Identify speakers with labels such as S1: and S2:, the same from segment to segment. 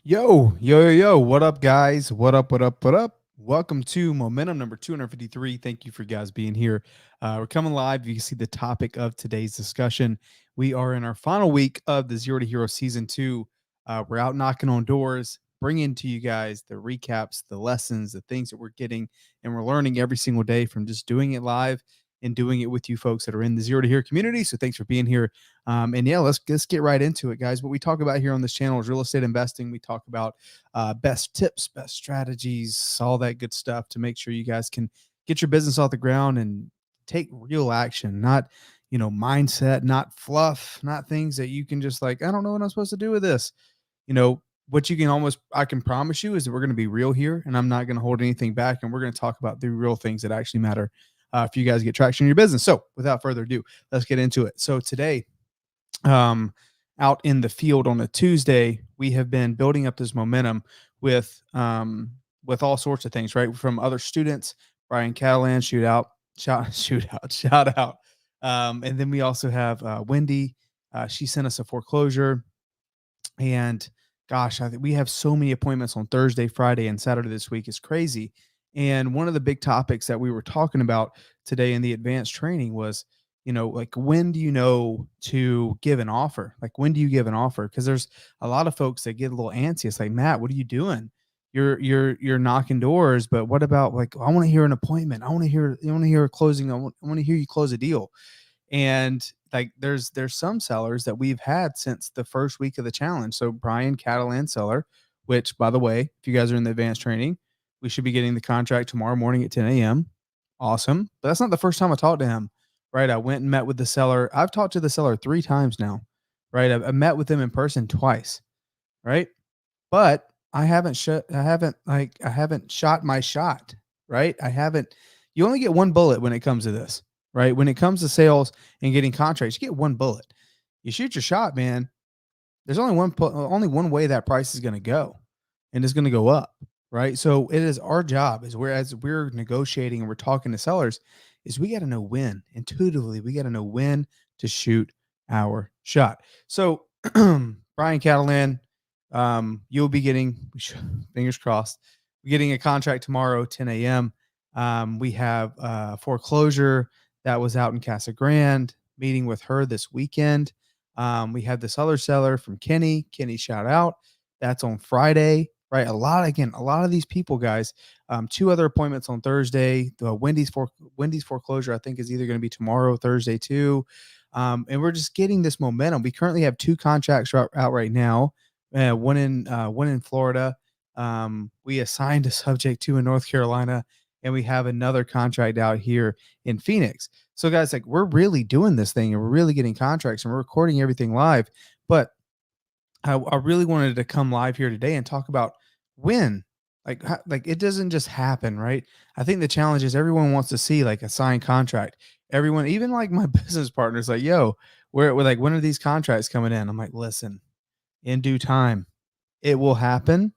S1: Yo. What up, guys? What up? Welcome to Momentum number 253. Thank you for guys being here. We're coming live. You can see the topic of today's discussion. We are in our final week of the Zero to Hero season two. We're out knocking on doors, bringing to you guys the recaps, the lessons, the things that we're getting, and we're learning every single day from just doing it live and doing it with you folks that are in the Zero to Hero community. So thanks for being here. And yeah, let's get right into it, guys. What we talk about here on this channel is real estate investing. We talk about best tips, best strategies, all that good stuff to make sure you guys can get your business off the ground and take real action, not mindset, not fluff, not things that you can just like, I don't know what I'm supposed to do with this. What you can almost, I can promise you is that we're going to be real here, and I'm not going to hold anything back, and we're going to talk about the real things that actually matter if you guys get traction in your business. So without further ado, let's get into it. So today, um, out in the field on a Tuesday, we have been building up this momentum with all sorts of things, right? From other students, Brian Catalan, shout out. And then we also have Wendy. She sent us a foreclosure, and gosh, I think we have so many appointments on Thursday, Friday, and Saturday this week. Is crazy. And one of the big topics that we were talking about today in the advanced training was, like, when do you know to give an offer? Like, when do you give an offer? Because there's a lot of folks that get a little antsy. It's like, Matt, what are you doing? You're knocking doors, but what about, like, I want to hear an appointment. I want to hear a closing. I want to hear you close a deal. And like, there's some sellers that we've had since the first week of the challenge. So Brian Catalan seller, which, by the way, if you guys are in the advanced training, we should be getting the contract tomorrow morning at 10 a.m. Awesome. But that's not the first time I talked to him, right? I went and met with the seller. I've talked to the seller 3 times now, right? I met with him in person twice, right? But I haven't shot my shot, right? You only get one bullet when it comes to this, right? When it comes to sales and getting contracts, you get one bullet. You shoot your shot, man. There's only one way that price is going to go, and it's going to go up, right? So it is our job, as we're negotiating and we're talking to sellers, is we got to know when. Intuitively, we got to know when to shoot our shot. So Brian Catalan, you'll be getting, fingers crossed, we're getting a contract tomorrow, 10 a.m. We have foreclosure that was out in Casa Grande, meeting with her this weekend. We have this other seller from Kenny. Kenny, shout out. That's on Friday, right? A lot of these people, guys. 2 other appointments on Thursday. The Wendy's foreclosure, I think, is either going to be tomorrow, Thursday too. And we're just getting this momentum. We currently have 2 contracts out right now. One in Florida. We assigned a subject to in North Carolina, and we have another contract out here in Phoenix. So guys, like, we're really doing this thing, and we're really getting contracts, and we're recording everything live. But I really wanted to come live here today and talk about when, like it doesn't just happen, right? I think the challenge is everyone wants to see like a signed contract. Everyone, even like my business partners, like, yo, we're like, when are these contracts coming in? I'm like, listen, in due time, it will happen.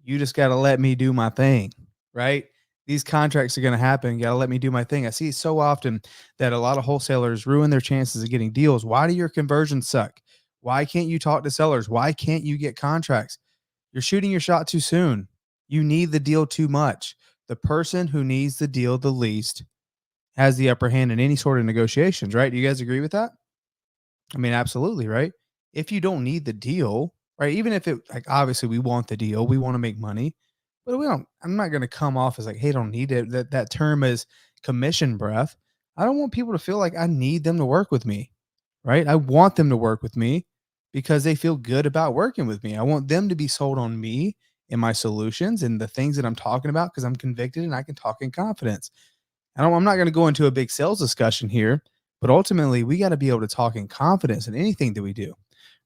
S1: You just got to let me do my thing, right? These contracts are going to happen. You got to let me do my thing. I see so often that a lot of wholesalers ruin their chances of getting deals. Why do your conversions suck? Why can't you talk to sellers? Why can't you get contracts? You're shooting your shot too soon. You need the deal too much. The person who needs the deal the least has the upper hand in any sort of negotiations, right? Do you guys agree with that? I mean, absolutely, right? If you don't need the deal, right? Even if it, like, obviously we want the deal, we want to make money, but we don't, I'm not going to come off as like, hey, don't need it. That term is commission breath. I don't want people to feel like I need them to work with me, right? I want them to work with me because they feel good about working with me. I want them to be sold on me and my solutions and the things that I'm talking about because I'm convicted and I can talk in confidence. I'm not going to go into a big sales discussion here, but ultimately we got to be able to talk in confidence in anything that we do,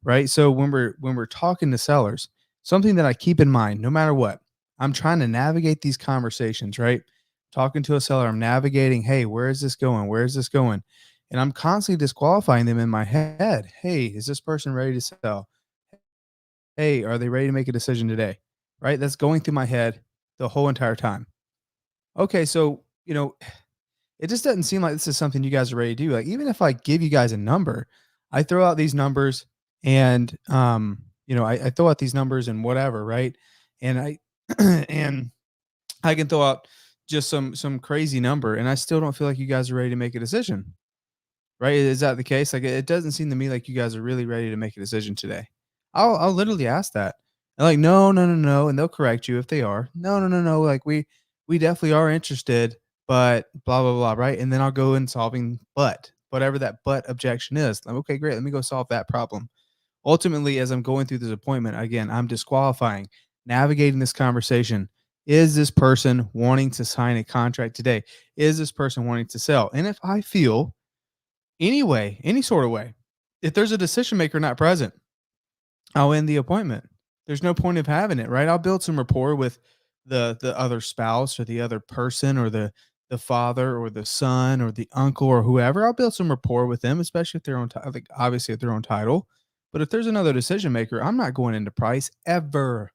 S1: right? So when we're talking to sellers, something that I keep in mind, no matter what, I'm trying to navigate these conversations, right? Talking to a seller, I'm navigating, hey, where is this going? Where is this going? And I'm constantly disqualifying them in my head. Hey, is this person ready to sell? Hey, are they ready to make a decision today? Right? That's going through my head the whole entire time. Okay, so, it just doesn't seem like this is something you guys are ready to do. Like, even if I give you guys a number, I throw out these numbers, and I throw out these numbers and whatever, right? And I and I can throw out just some crazy number, and I still don't feel like you guys are ready to make a decision, right? Is that the case? Like it doesn't seem to me like you guys are really ready to make a decision today. I'll literally ask that. And like, no, no, no, no, and they'll correct you if they are. No, no, no, no. Like we definitely are interested, but blah blah blah, right? And then I'll go in solving but whatever that but objection is. Like, okay, great. Let me go solve that problem. Ultimately, as I'm going through this appointment, again, I'm disqualifying, navigating this conversation. Is this person wanting to sign a contract today? Is this person wanting to sell? And if I feel any sort of way, if there's a decision maker not present, I'll end the appointment. There's no point of having it, right? I'll build some rapport with the other spouse or the other person or the father or the son or the uncle or whoever. I'll build some rapport with them, especially if they're on like obviously if they're on title. But if there's another decision maker, I'm not going into price ever.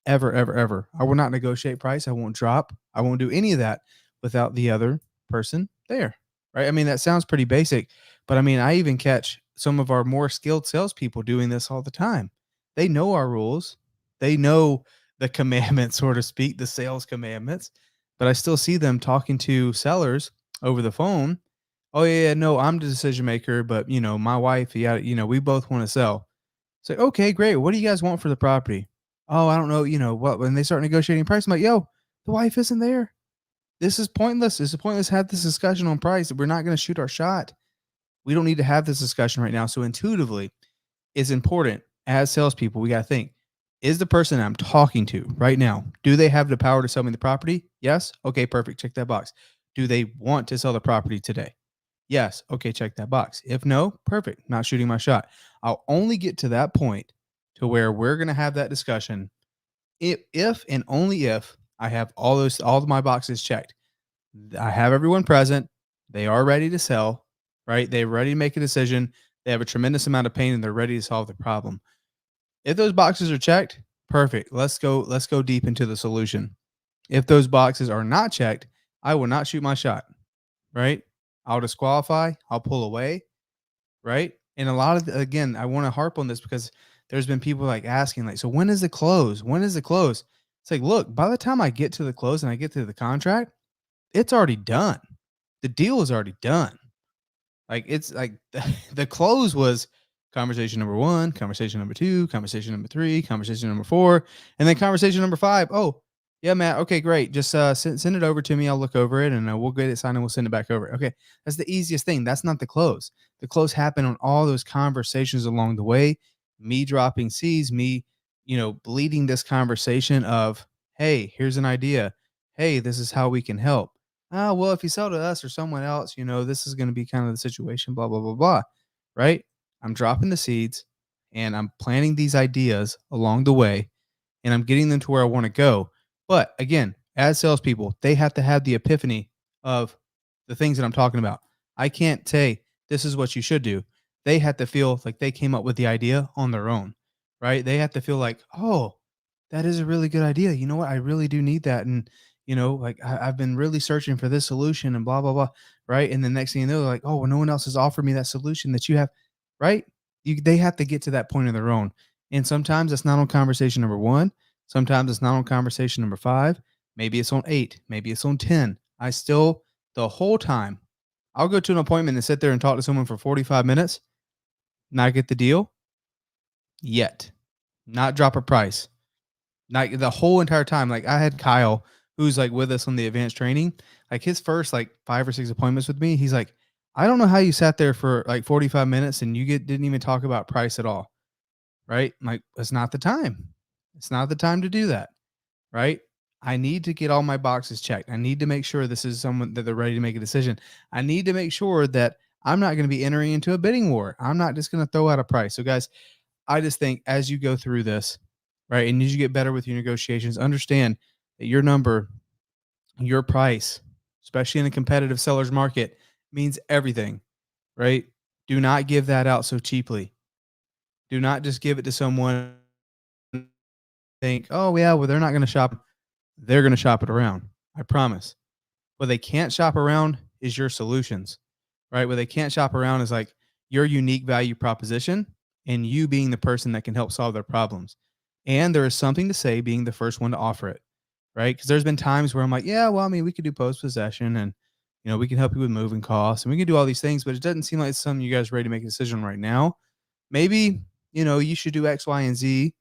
S1: Ever, ever, ever. I will not negotiate price. I won't drop. I won't do any of that without the other person there. Right. I mean, that sounds pretty basic, but I mean, I even catch some of our more skilled salespeople doing this all the time. They know our rules. They know the commandments, so to speak, the sales commandments, but I still see them talking to sellers over the phone. Oh yeah, no, I'm the decision maker, but my wife, yeah, we both want to sell. It's like, okay, great. What do you guys want for the property? Oh, I don't know. What, when they start negotiating price, I'm like, yo, the wife isn't there. This is pointless. This is pointless. Have this discussion on price. We're not going to shoot our shot. We don't need to have this discussion right now. So intuitively, it's important as salespeople. We got to think: is the person I'm talking to right now, do they have the power to sell me the property? Yes. Okay, perfect. Check that box. Do they want to sell the property today? Yes. Okay, check that box. If no, perfect. Not shooting my shot. I'll only get to that point to where we're going to have that discussion if and only if I have all of my boxes checked. I have everyone present. They are ready to sell, right? They're ready to make a decision. They have a tremendous amount of pain and they're ready to solve the problem. If those boxes are checked, perfect. Let's go deep into the solution. If those boxes are not checked, I will not shoot my shot, right? I'll disqualify, I'll pull away, right? And a lot of again, I want to harp on this because there's been people like asking, like, so when is the close? When is the close? It's like, look, by the time I get to the close and I get to the contract, it's already done. The deal is already done. Like it's like the close was conversation number one, conversation number two, conversation number three, conversation number four, and then conversation number five. Oh, yeah, Matt. Okay, great. Just send it over to me. I'll look over it and we'll get it signed and we'll send it back over. Okay, that's the easiest thing. That's not the close. The close happened on all those conversations along the way. Me dropping seeds, me, bleeding this conversation of, hey, here's an idea. Hey, this is how we can help. Oh, well, if you sell to us or someone else, this is going to be kind of the situation, blah, blah, blah, blah. Right? I'm dropping the seeds and I'm planting these ideas along the way and I'm getting them to where I want to go. But again, as salespeople, they have to have the epiphany of the things that I'm talking about. I can't say, this is what you should do. They have to feel like they came up with the idea on their own, right? They have to feel like, oh, that is a really good idea. You know what? I really do need that. And like I've been really searching for this solution and blah blah blah, right? And the next thing you know, like, oh, well, no one else has offered me that solution that you have, right? They have to get to that point of their own, and sometimes it's not on conversation number one. Sometimes it's not on conversation number five. Maybe it's on eight. Maybe it's on 10. I still the whole time, I'll go to an appointment and sit there and talk to someone for 45 minutes, not get the deal yet, not drop a price. Like the whole entire time, like I had Kyle, who's like with us on the advanced training, like his first like 5 or 6 appointments with me, he's like, I don't know how you sat there for like 45 minutes and didn't even talk about price at all. Right? I'm like, it's not the time. It's not the time to do that. Right? I need to get all my boxes checked. I need to make sure this is someone that they're ready to make a decision. I need to make sure that I'm not going to be entering into a bidding war. I'm not just going to throw out a price. So guys, I just think as you go through this, right, and as you get better with your negotiations, understand that your number, your price, especially in a competitive seller's market, means everything, right? Do not give that out so cheaply. Do not just give it to someone and think, oh, yeah, well, they're not going to shop. They're going to shop it around. I promise. What they can't shop around is your solutions, right? What they can't shop around is like your unique value proposition and you being the person that can help solve their problems. And there is something to say being the first one to offer it, right? Because there's been times where I'm like, yeah, well, I mean, we could do post possession and, we can help you with moving costs and we can do all these things, but it doesn't seem like it's something you guys are ready to make a decision right now. Maybe, you should do X, Y, and Z.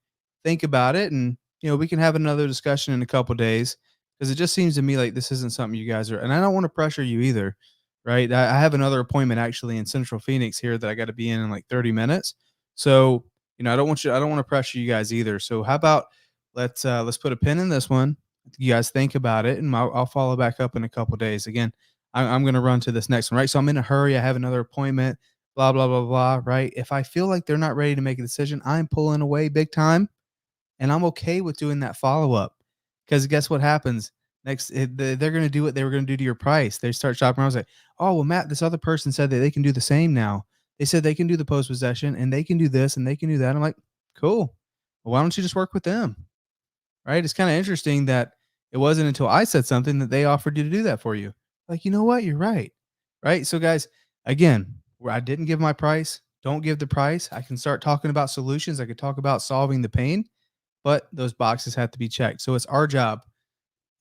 S1: Think about it. And, we can have another discussion in a couple days because it just seems to me like this isn't something you guys are, and I don't want to pressure you either, right? I have another appointment actually in Central Phoenix here that I got to be in like 30 minutes. So, I don't want to pressure you guys either. So how about let's put a pin in this one. You guys think about it and I'll follow back up in a couple days. Again, I'm going to run to this next one, right? So I'm in a hurry. I have another appointment, blah, blah, blah, blah, right? If I feel like they're not ready to make a decision, I'm pulling away big time and I'm okay with doing that follow up because guess what happens? They're going to do what they were going to do to your price. They start shopping around. I was like, oh, well, Matt, this other person said that they can do the same now. They said they can do the post possession and they can do this and they can do that. I'm like, cool. Well, why don't you just work with them? Right? It's kind of interesting that it wasn't until I said something that they offered you to do that for you. Like, you know what? You're right. Right? So, guys, again, where I didn't give my price, don't give the price. I can start talking about solutions. I could talk about solving the pain, but those boxes have to be checked. So, it's our job.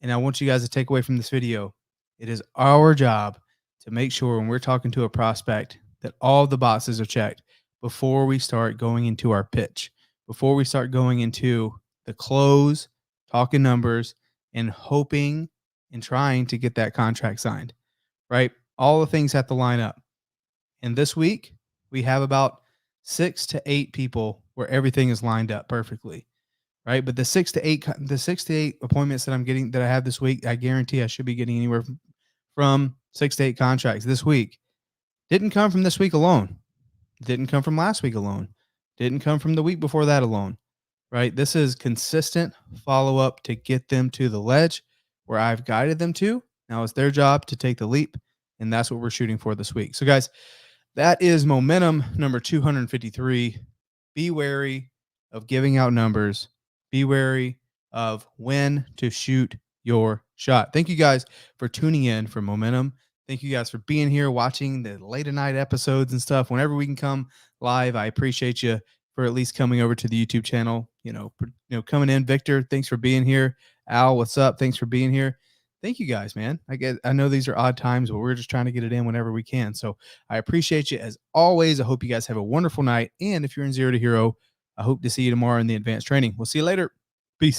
S1: And I want you guys to take away from this video. It is our job to make sure when we're talking to a prospect that all the boxes are checked before we start going into our pitch, before we start going into the close, talking numbers, and hoping and trying to get that contract signed, right? All the things have to line up. And this week, we have about 6 to 8 people where everything is lined up perfectly, right? But the 6 to 8 appointments that I'm getting that I have this week, I guarantee I should be getting anywhere from 6 to 8 contracts this week. Didn't come from this week alone. Didn't come from last week alone. Didn't come from the week before that alone, right? This is consistent follow up to get them to the ledge where I've guided them to. Now it's their job to take the leap, and that's what we're shooting for this week. So, guys, that is momentum number 253. Be wary of giving out numbers. Be wary of when to shoot your shot. Thank you guys for tuning in for Momentum. Thank you guys for being here, watching the late at night episodes and stuff. Whenever we can come live, I appreciate you for at least coming over to the YouTube channel. Coming in. Victor, thanks for being here. Al, what's up? Thanks for being here. Thank you guys, man. I know these are odd times, but we're just trying to get it in whenever we can. So I appreciate you as always. I hope you guys have a wonderful night. And if you're in 0 to Hero, I hope to see you tomorrow in the advanced training. We'll see you later. Peace.